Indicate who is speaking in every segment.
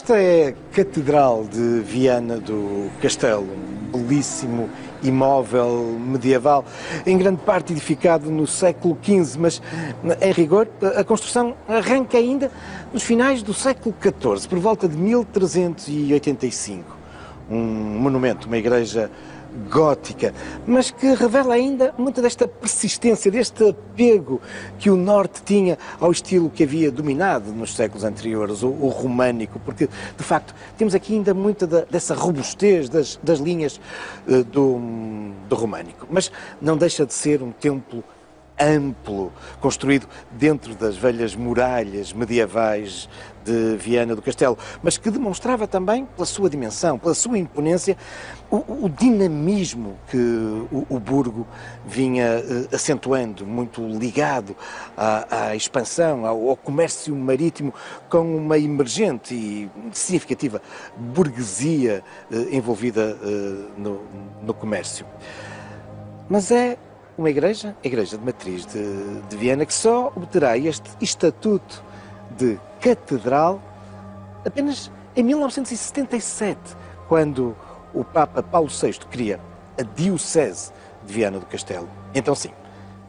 Speaker 1: Esta é a Catedral de Viana do Castelo, um belíssimo imóvel medieval, em grande parte edificado no século XV, mas, em rigor, a construção arranca ainda nos finais do século XIV, por volta de 1385. Um monumento, uma igreja gótica, mas que revela ainda muita desta persistência, deste apego que o Norte tinha ao estilo que havia dominado nos séculos anteriores, o românico, porque, de facto, temos aqui ainda muita dessa robustez das linhas do românico. Mas não deixa de ser um templo amplo, construído dentro das velhas muralhas medievais de Viana do Castelo, mas que demonstrava também, pela sua dimensão, pela sua imponência, o dinamismo que o burgo vinha acentuando, muito ligado à expansão, ao comércio marítimo, com uma emergente e significativa burguesia envolvida no comércio. Mas é uma igreja, a Igreja de Matriz de Viana, que só obterá este estatuto de catedral apenas em 1977, quando o Papa Paulo VI cria a Diocese de Viana do Castelo. Então sim,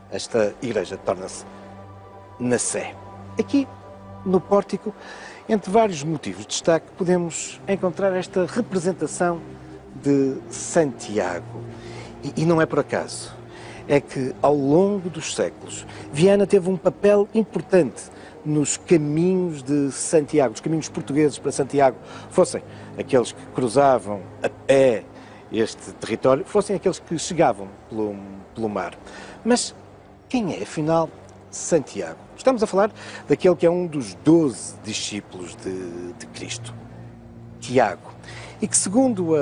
Speaker 1: esta igreja torna-se na Sé. Aqui, no pórtico, entre vários motivos de destaque, podemos encontrar esta representação de Santiago. E não é por acaso. É que, ao longo dos séculos, Viana teve um papel importante nos caminhos de Santiago, os caminhos portugueses para Santiago, fossem aqueles que cruzavam a pé este território, fossem aqueles que chegavam pelo mar. Mas quem é, afinal, Santiago? Estamos a falar daquele que é um dos 12 discípulos de Cristo, Tiago, e que, segundo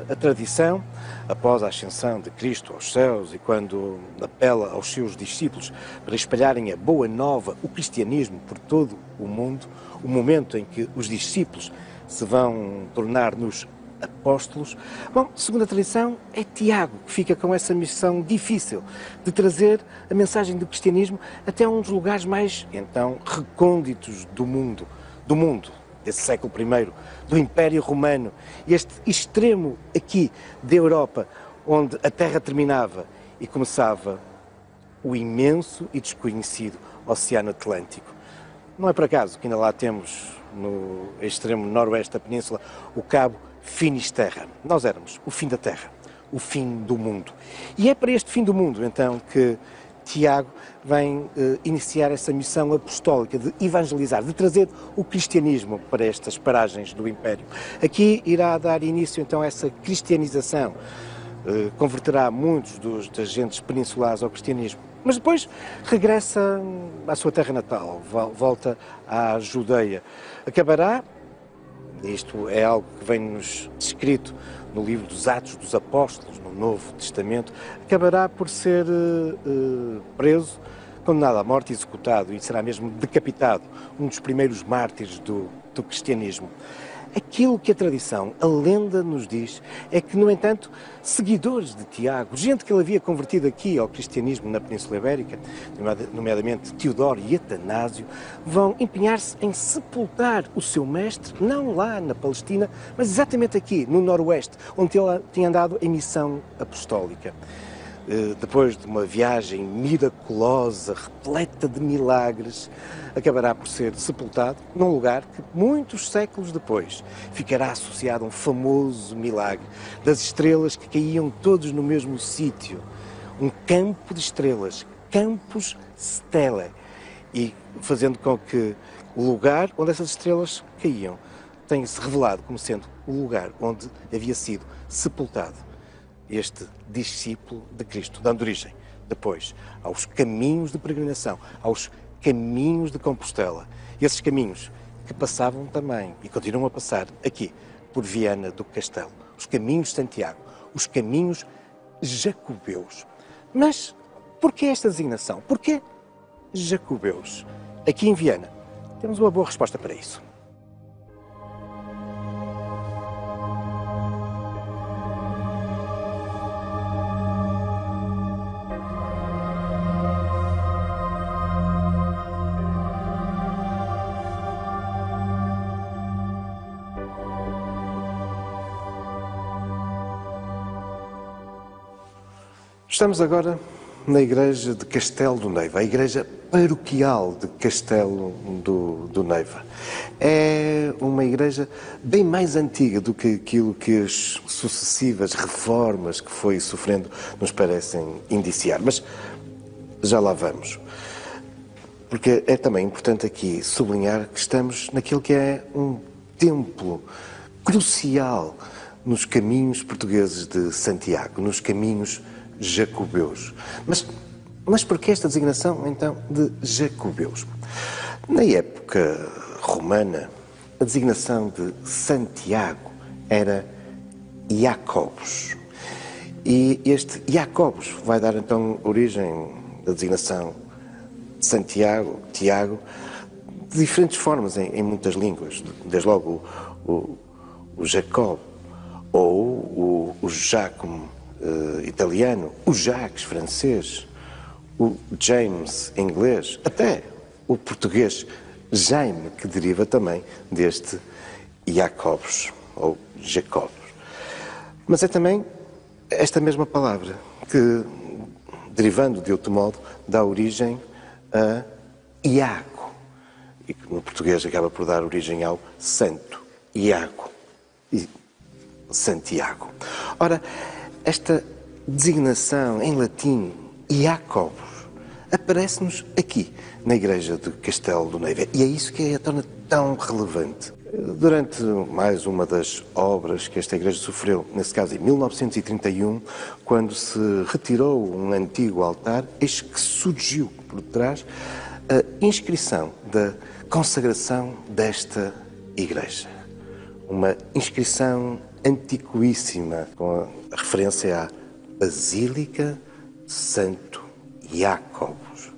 Speaker 1: a tradição, após a ascensão de Cristo aos céus e quando apela aos seus discípulos para espalharem a boa nova, o cristianismo, por todo o mundo, o momento em que os discípulos se vão tornar nos apóstolos, bom, segundo a tradição, é Tiago que fica com essa missão difícil de trazer a mensagem do cristianismo até um dos lugares mais, então, recônditos do mundo, desse século I, do Império Romano, este extremo aqui da Europa, onde a terra terminava e começava o imenso e desconhecido Oceano Atlântico. Não é por acaso que ainda lá temos, no extremo noroeste da península, o Cabo Finisterra. Nós éramos o fim da Terra, o fim do mundo. E é para este fim do mundo, então, que Tiago vem iniciar essa missão apostólica de evangelizar, de trazer o cristianismo para estas paragens do Império. Aqui irá dar início, então, a essa cristianização, converterá muitos dos agentes peninsulares ao cristianismo. Mas depois regressa à sua terra natal, volta à Judeia. Acabará, isto é algo que vem-nos descrito no livro dos Atos dos Apóstolos, no Novo Testamento, acabará por ser preso, condenado à morte, executado e será mesmo decapitado, um dos primeiros mártires do cristianismo. Aquilo que a tradição, a lenda nos diz, é que, no entanto, seguidores de Tiago, gente que ele havia convertido aqui ao cristianismo na Península Ibérica, nomeadamente Teodoro e Atanásio, vão empenhar-se em sepultar o seu mestre, não lá na Palestina, mas exatamente aqui, no Noroeste, onde ele tinha andado em missão apostólica. Depois de uma viagem miraculosa, repleta de milagres, acabará por ser sepultado num lugar que, muitos séculos depois, ficará associado a um famoso milagre das estrelas que caíam todos no mesmo sítio. Um campo de estrelas, Campus Stellae, e fazendo com que o lugar onde essas estrelas caíam tenha-se revelado como sendo o lugar onde havia sido sepultado este discípulo de Cristo, dando origem depois aos caminhos de peregrinação, aos caminhos de Compostela. Esses caminhos que passavam também e continuam a passar aqui por Viana do Castelo. Os caminhos de Santiago, os caminhos jacobeus. Mas porquê esta designação? Porquê jacobeus? Aqui em Viana temos uma boa resposta para isso. Estamos agora na igreja de Castelo do Neiva, a igreja paroquial de Castelo do Neiva. É uma igreja bem mais antiga do que aquilo que as sucessivas reformas que foi sofrendo nos parecem indiciar. Mas já lá vamos. Porque é também importante aqui sublinhar que estamos naquilo que é um templo crucial nos caminhos portugueses de Santiago, nos caminhos jacobeus. Mas por que esta designação, então, de jacobeus? Na época romana, a designação de Santiago era Jacobus. E este Jacobus vai dar, então, origem da designação Santiago, Tiago, de diferentes formas em muitas línguas. Desde logo o Jacob, ou o Giacomo italiano, o Jacques francês, o James inglês, até o português Jaime, que deriva também deste Jacobus, ou Jacobus. Mas é também esta mesma palavra que, derivando de outro modo, dá origem a Iago, e que no português acaba por dar origem ao santo Iago e Santiago. Ora, esta designação em latim, Jacobus, aparece-nos aqui, na igreja de Castelo do Neiva, e é isso que a torna tão relevante. Durante mais uma das obras que esta igreja sofreu, nesse caso em 1931, quando se retirou um antigo altar, eis que surgiu por trás a inscrição da consagração desta igreja. Uma inscrição antiquíssima, com a referência à Basílica de Santo Jacobus.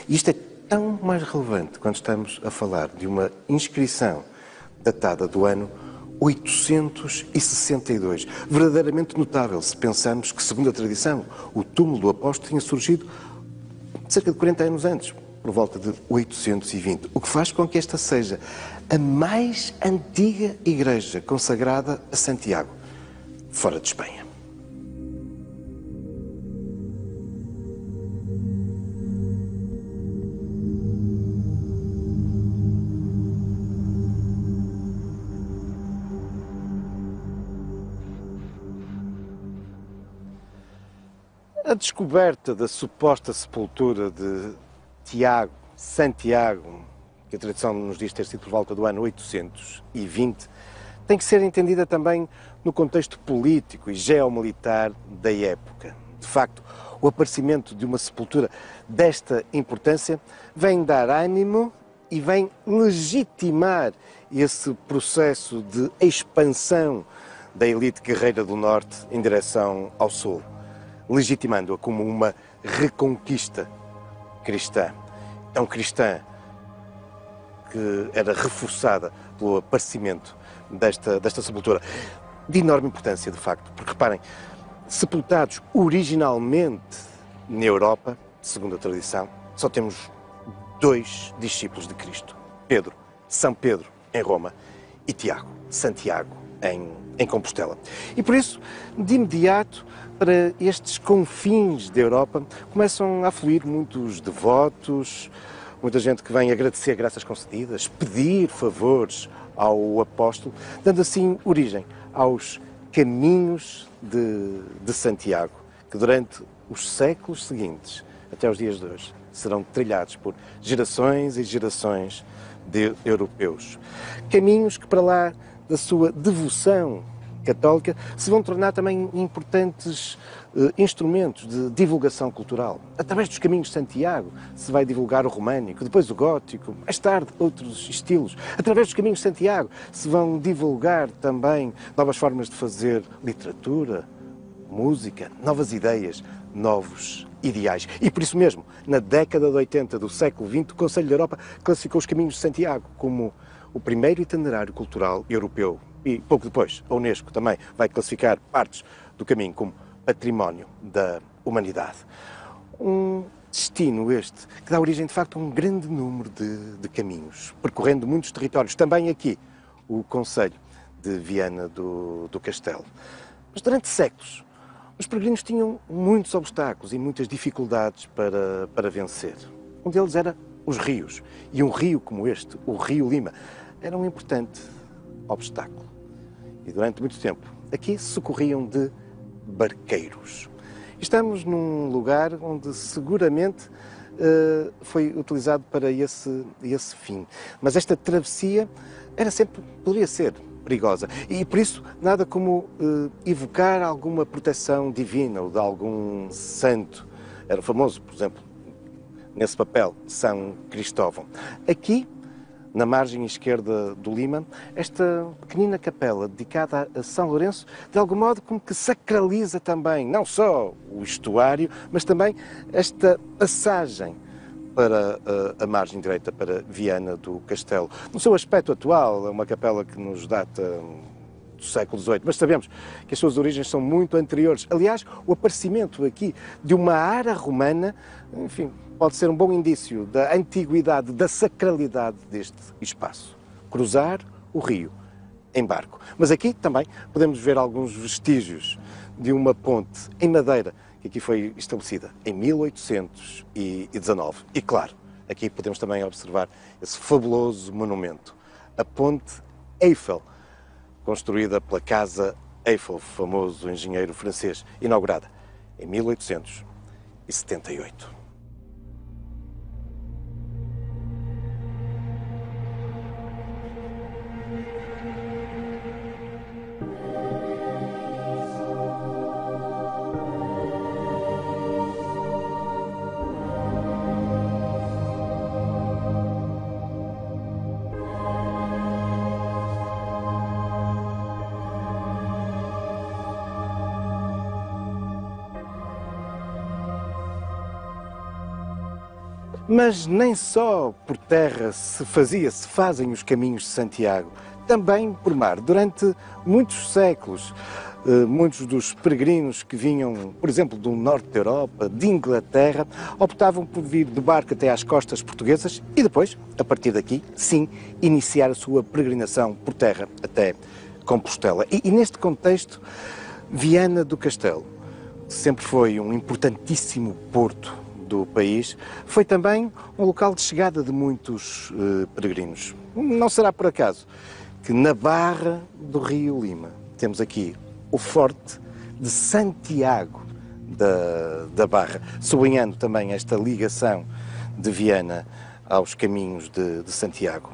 Speaker 1: E isto é tão mais relevante quando estamos a falar de uma inscrição datada do ano 862. Verdadeiramente notável se pensarmos que, segundo a tradição, o túmulo do apóstolo tinha surgido cerca de 40 anos antes, por volta de 820, o que faz com que esta seja a mais antiga igreja consagrada a Santiago, fora de Espanha. A descoberta da suposta sepultura de Tiago, Santiago, que a tradição nos diz ter sido por volta do ano 820, tem que ser entendida também no contexto político e geomilitar da época. De facto, o aparecimento de uma sepultura desta importância vem dar ânimo e vem legitimar esse processo de expansão da elite guerreira do Norte em direção ao Sul, legitimando-a como uma reconquista cristã. Tão cristã que era reforçada pelo aparecimento desta sepultura. De enorme importância, de facto, porque reparem, sepultados originalmente na Europa, segundo a tradição, só temos 2 discípulos de Cristo. Pedro, São Pedro, em Roma, e Tiago, Santiago, em Compostela. E por isso, de imediato, para estes confins da Europa, começam a afluir muitos devotos, muita gente que vem agradecer graças concedidas, pedir favores ao apóstolo, dando assim origem aos caminhos de Santiago, que durante os séculos seguintes, até os dias de hoje, serão trilhados por gerações e gerações de europeus. Caminhos que, para lá da sua devoção católica, se vão tornar também importantes instrumentos de divulgação cultural. Através dos caminhos de Santiago se vai divulgar o românico, depois o gótico, mais tarde outros estilos. Através dos caminhos de Santiago se vão divulgar também novas formas de fazer literatura, música, novas ideias, novos ideais. E por isso mesmo, na década de 80 do século XX, o Conselho da Europa classificou os caminhos de Santiago como o primeiro itinerário cultural europeu. E pouco depois, a Unesco também vai classificar partes do caminho como património da humanidade. Um destino este que dá origem, de facto, a um grande número de caminhos, percorrendo muitos territórios. Também aqui, o Conselho de Viana do Castelo. Mas durante séculos, Os peregrinos tinham muitos obstáculos e muitas dificuldades para vencer. Um deles era os rios. E um rio como este, o Rio Lima, era um importante obstáculo. E durante muito tempo, aqui se socorriam de barqueiros. Estamos num lugar onde seguramente foi utilizado para esse fim. Mas esta travessia poderia ser perigosa. E por isso, nada como evocar alguma proteção divina ou de algum santo. Era famoso, por exemplo, nesse papel, São Cristóvão. Aqui, na margem esquerda do Lima, esta pequenina capela dedicada a São Lourenço, de algum modo como que sacraliza também, não só o estuário, mas também esta passagem para a margem direita, para Viana do Castelo. No seu aspecto atual, é uma capela que nos data do século XVIII, mas sabemos que as suas origens são muito anteriores. Aliás, o aparecimento aqui de uma ara romana, enfim, pode ser um bom indício da antiguidade, da sacralidade deste espaço. Cruzar o rio em barco. Mas aqui também podemos ver alguns vestígios de uma ponte em madeira que aqui foi estabelecida em 1819. E claro, aqui podemos também observar esse fabuloso monumento, a Ponte Eiffel, construída pela Casa Eiffel, famoso engenheiro francês, inaugurada em 1878. Mas nem só por terra se fazem os caminhos de Santiago, também por mar. Durante muitos séculos, muitos dos peregrinos que vinham, por exemplo, do norte da Europa, de Inglaterra, optavam por vir de barco até às costas portuguesas e depois, a partir daqui, sim, iniciar a sua peregrinação por terra até Compostela. E neste contexto, Viana do Castelo sempre foi um importantíssimo porto do país, foi também um local de chegada de muitos peregrinos. Não será por acaso que na barra do Rio Lima temos aqui o Forte de Santiago da Barra, sublinhando também esta ligação de Viana aos caminhos de Santiago.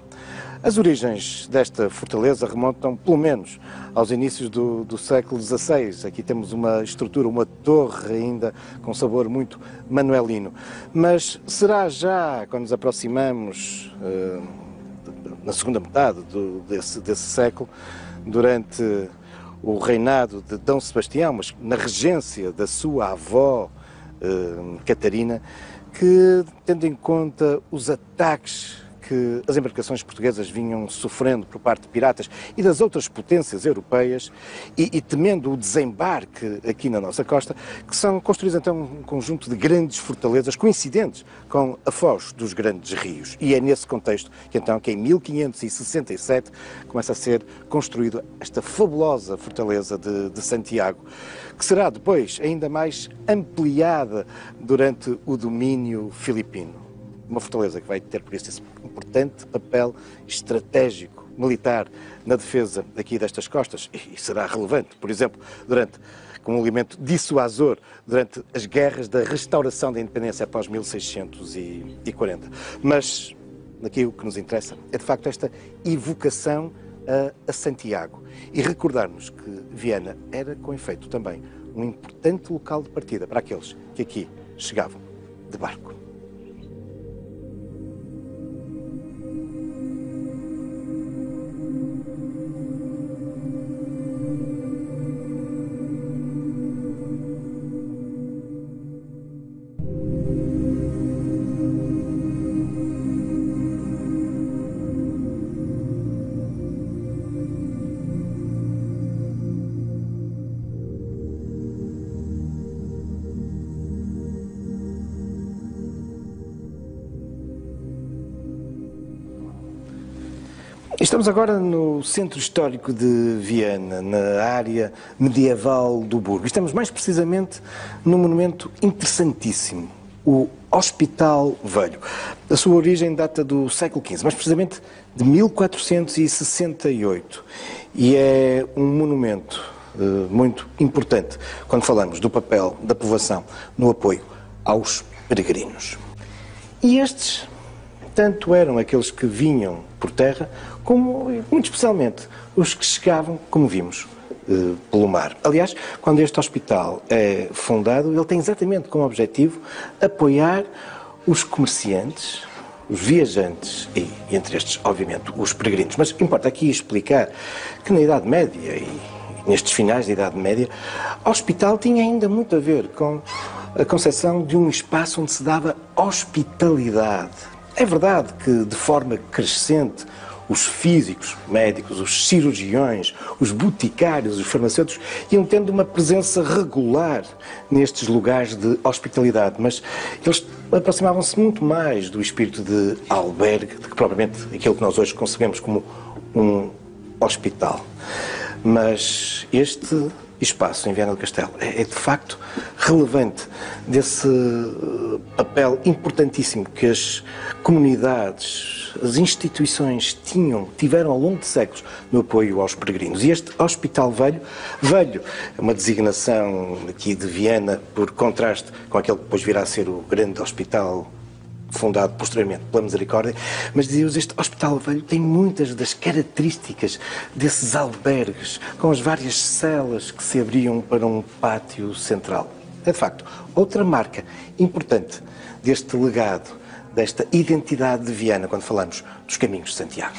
Speaker 1: As origens desta fortaleza remontam, pelo menos, aos inícios do século XVI. Aqui temos uma estrutura, uma torre ainda com sabor muito manuelino. Mas será já, quando nos aproximamos na segunda metade desse século, durante o reinado de Dom Sebastião, mas na regência da sua avó, Catarina, que, tendo em conta os ataques que as embarcações portuguesas vinham sofrendo por parte de piratas e das outras potências europeias e temendo o desembarque aqui na nossa costa, que são construídos então um conjunto de grandes fortalezas coincidentes com a foz dos grandes rios. E é nesse contexto que então, que em 1567, começa a ser construída esta fabulosa fortaleza de Santiago, que será depois ainda mais ampliada durante o domínio filipino. Uma fortaleza que vai ter, por isso, esse importante papel estratégico, militar, na defesa aqui destas costas, e será relevante, por exemplo, como um elemento dissuasor durante as guerras da restauração da independência após 1640. Mas aqui o que nos interessa é, de facto, esta evocação a Santiago e recordarmos que Viana era, com efeito, também um importante local de partida para aqueles que aqui chegavam de barco. Estamos agora no centro histórico de Viena, na área medieval do Burgo. Estamos mais precisamente num monumento interessantíssimo, o Hospital Velho. A sua origem data do século XV, mais precisamente de 1468. E é um monumento muito importante quando falamos do papel da povoação no apoio aos peregrinos. E estes tanto eram aqueles que vinham por terra, como, muito especialmente, os que chegavam, como vimos, pelo mar. Aliás, quando este hospital é fundado, ele tem exatamente como objetivo apoiar os comerciantes, os viajantes e, entre estes, obviamente, os peregrinos. Mas importa aqui explicar que na Idade Média e nestes finais da Idade Média, o hospital tinha ainda muito a ver com a concepção de um espaço onde se dava hospitalidade. É verdade que, de forma crescente, os físicos, médicos, os cirurgiões, os boticários, os farmacêuticos iam tendo uma presença regular nestes lugares de hospitalidade, mas eles aproximavam-se muito mais do espírito de albergue do que propriamente aquilo que nós hoje concebemos como um hospital. Mas este espaço em Viana do Castelo é de facto relevante desse papel importantíssimo que as comunidades, as instituições tiveram ao longo de séculos no apoio aos peregrinos. E este Hospital Velho é uma designação aqui de Viena por contraste com aquele que depois virá a ser o grande hospital fundado posteriormente pela Misericórdia, mas dizia-vos, este Hospital Velho tem muitas das características desses albergues, com as várias celas que se abriam para um pátio central. É, de facto, outra marca importante deste legado, desta identidade de Viana, quando falamos dos caminhos de Santiago.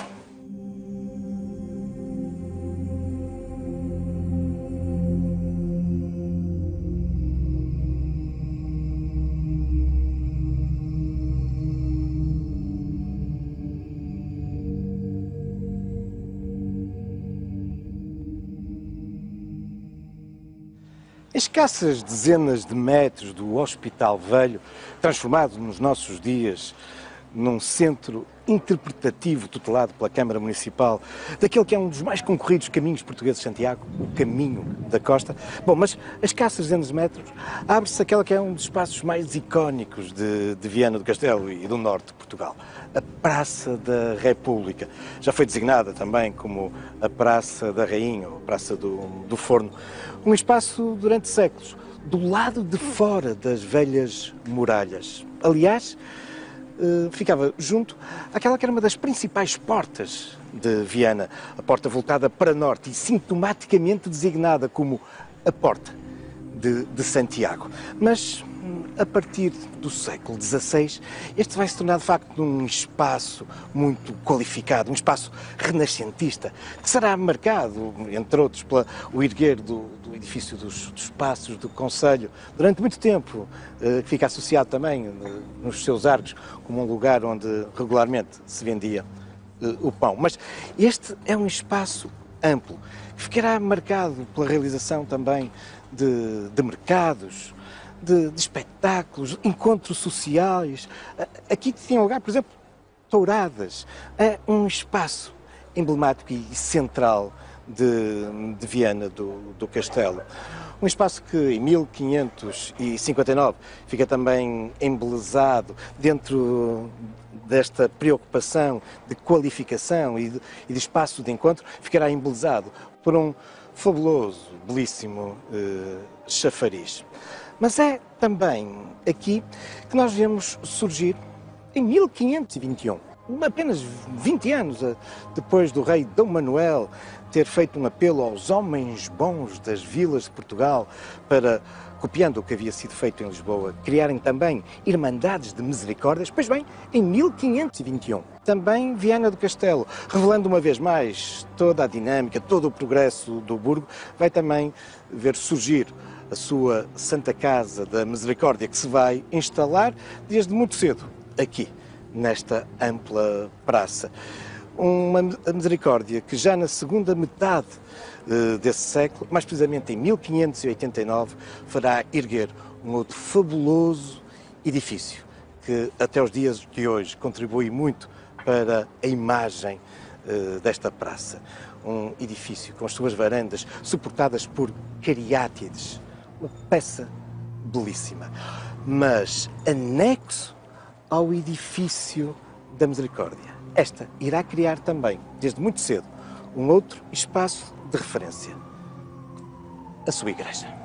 Speaker 1: Escassas dezenas de metros do Hospital Velho, transformado nos nossos dias num centro interpretativo tutelado pela Câmara Municipal, daquele que é um dos mais concorridos caminhos portugueses de Santiago, o Caminho da Costa. Bom, mas a escassas dezenas de metros abre-se aquela que é um dos espaços mais icónicos de Viana do Castelo e do norte de Portugal, a Praça da República. Já foi designada também como a Praça da Rainha, ou a Praça do Forno. Um espaço durante séculos, do lado de fora das velhas muralhas. Aliás, ficava junto àquela que era uma das principais portas de Viana, a porta voltada para norte e sintomaticamente designada como a Porta de Santiago. Mas, a partir do século XVI, este vai se tornar, de facto, um espaço muito qualificado, um espaço renascentista, que será marcado, entre outros, pelo erguer do edifício dos Passos do Conselho, durante muito tempo, que fica associado também, nos seus arcos, como um lugar onde regularmente se vendia o pão. Mas este é um espaço amplo, que ficará marcado pela realização também de mercados, de espetáculos, encontros sociais. Aqui tinha lugar, por exemplo, touradas. É um espaço emblemático e central de Viana do Castelo. Um espaço que em 1559 fica também embelezado dentro desta preocupação de qualificação e de espaço de encontro, ficará embelezado por um fabuloso, belíssimo chafariz. Mas é também aqui que nós vemos surgir, em 1521, apenas 20 anos depois do rei Dom Manuel ter feito um apelo aos homens bons das vilas de Portugal para, copiando o que havia sido feito em Lisboa, criarem também Irmandades de Misericórdias. Pois bem, em 1521, também Viana do Castelo, revelando uma vez mais toda a dinâmica, todo o progresso do Burgo, vai também ver surgir a sua Santa Casa da Misericórdia, que se vai instalar desde muito cedo aqui, nesta ampla praça. Uma Misericórdia que já na segunda metade desse século, mais precisamente em 1589, fará erguer um outro fabuloso edifício que até os dias de hoje contribui muito para a imagem desta praça. Um edifício com as suas varandas suportadas por cariátides, uma peça belíssima, mas anexo ao edifício da Misericórdia. Esta irá criar também, desde muito cedo, um outro espaço de referência, a sua igreja.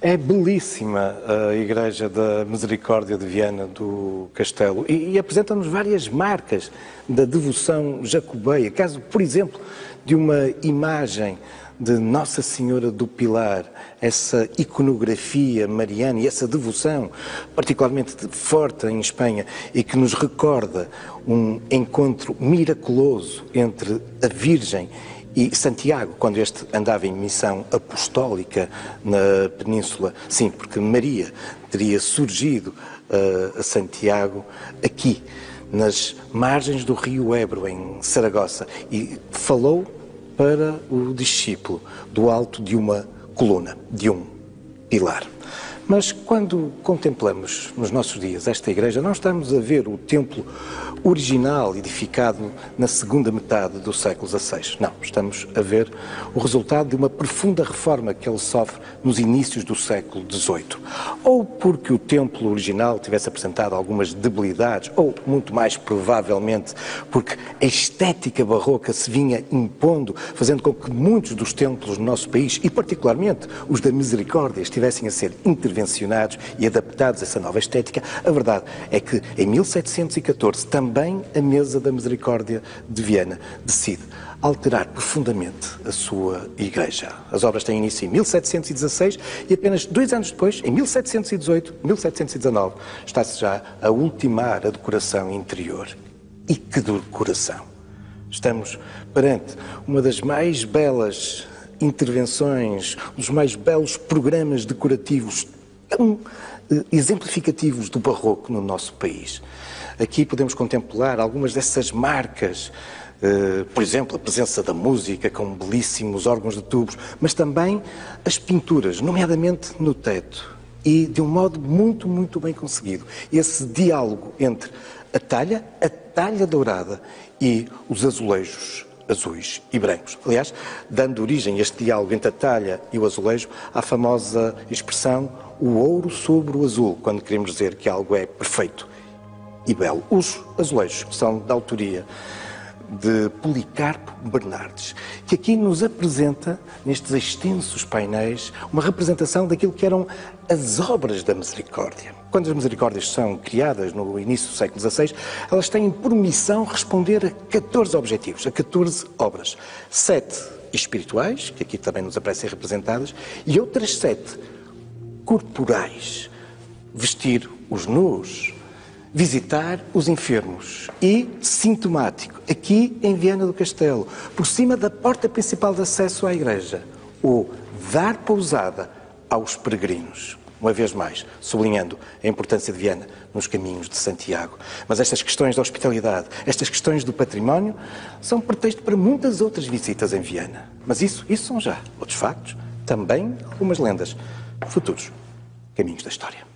Speaker 1: É belíssima a Igreja da Misericórdia de Viana do Castelo e apresenta-nos várias marcas da devoção jacobeia. Caso, por exemplo, de uma imagem de Nossa Senhora do Pilar, essa iconografia mariana e essa devoção particularmente forte em Espanha e que nos recorda um encontro miraculoso entre a Virgem e Santiago, quando este andava em missão apostólica na península. Sim, porque Maria teria surgido a Santiago aqui, nas margens do rio Ebro, em Saragossa, e falou para o discípulo do alto de uma coluna, de um pilar. Mas quando contemplamos nos nossos dias esta igreja, não estamos a ver o templo original edificado na segunda metade do século XVI. Não, estamos a ver o resultado de uma profunda reforma que ele sofre nos inícios do século XVIII. Ou porque o templo original tivesse apresentado algumas debilidades, ou, muito mais provavelmente, porque a estética barroca se vinha impondo, fazendo com que muitos dos templos no nosso país, e particularmente os da Misericórdia, estivessem a ser intervencionados e adaptados a essa nova estética. A verdade é que em 1714 também a Mesa da Misericórdia de Viana decide alterar profundamente a sua igreja. As obras têm início em 1716 e apenas 2 anos depois, em 1718, 1719, está-se já a ultimar a decoração interior. E que decoração! Estamos perante uma das mais belas intervenções, um dos mais belos programas decorativos tão exemplificativos do barroco no nosso país. Aqui podemos contemplar algumas dessas marcas, por exemplo, a presença da música com belíssimos órgãos de tubos, mas também as pinturas, nomeadamente no teto, e de um modo muito, muito bem conseguido. Esse diálogo entre a talha dourada e os azulejos azuis e brancos. Aliás, dando origem a este diálogo entre a talha e o azulejo, à famosa expressão o ouro sobre o azul, quando queremos dizer que algo é perfeito e belo. Os azulejos são da autoria de Policarpo Bernardes, que aqui nos apresenta, nestes extensos painéis, uma representação daquilo que eram as obras da Misericórdia. Quando as Misericórdias são criadas no início do século XVI, elas têm por missão responder a 14 objetivos, a 14 obras. 7 espirituais, que aqui também nos aparecem representadas, e outras 7 corporais. Vestir os nus, visitar os enfermos e, sintomático, aqui em Viana do Castelo, por cima da porta principal de acesso à igreja, o dar pousada aos peregrinos. Uma vez mais, sublinhando a importância de Viana nos caminhos de Santiago. Mas estas questões da hospitalidade, estas questões do património, são pretexto para muitas outras visitas em Viana. Mas isso são já outros factos, também algumas lendas, futuros caminhos da história.